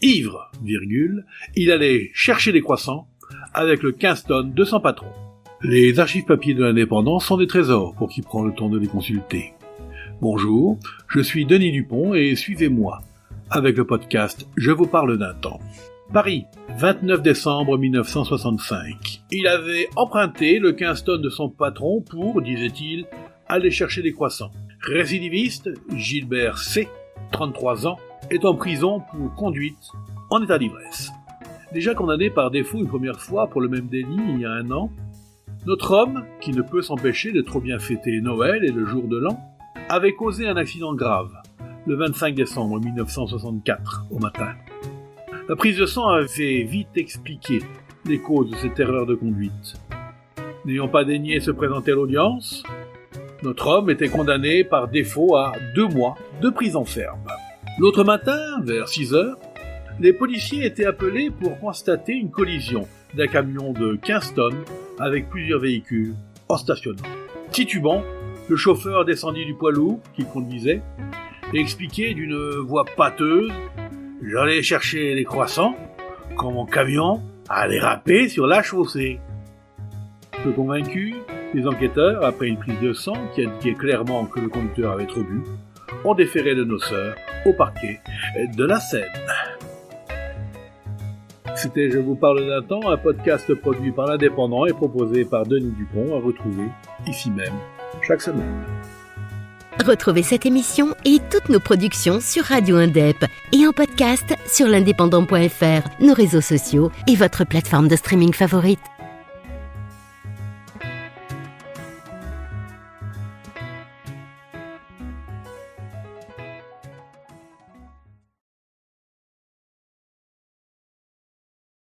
Ivre, il allait chercher des croissants avec le 15 tonnes de son patron. Les archives papier de l'Indépendant sont des trésors pour qui prend le temps de les consulter. Bonjour, je suis Denis Dupont et suivez-moi avec le podcast Je vous parle d'un temps. Paris, 29 décembre 1965. Il avait emprunté le 15 tonnes de son patron pour, disait-il, aller chercher des croissants. Récidiviste, Gilbert C., 33 ans, est en prison pour conduite en état d'ivresse. Déjà condamné par défaut une première fois pour le même délit il y a 1 an, notre homme, qui ne peut s'empêcher de trop bien fêter Noël et le jour de l'an, avait causé un accident grave, le 25 décembre 1964, au matin. La prise de sang avait vite expliqué les causes de cette erreur de conduite. N'ayant pas daigné se présenter à l'audience, notre homme était condamné par défaut à 2 mois de prison ferme. L'autre matin, vers 6 heures, les policiers étaient appelés pour constater une collision d'un camion de 15 tonnes avec plusieurs véhicules en stationnement. Titubant, le chauffeur descendit du poids lourd qu'il conduisait et expliquait d'une voix pâteuse « J'allais chercher les croissants quand mon camion a dérapé sur la chaussée. » Peu convaincus, les enquêteurs, après une prise de sang qui indiquait clairement que le conducteur avait trop bu, ont déféré le noceur au parquet de la Seine. C'était Je vous parle d'un temps, un podcast produit par l'Indépendant et proposé par Denis Dupont, à retrouver ici même chaque semaine. Retrouvez cette émission et toutes nos productions sur Radio Indep et en podcast sur l'indépendant.fr, nos réseaux sociaux et votre plateforme de streaming favorite.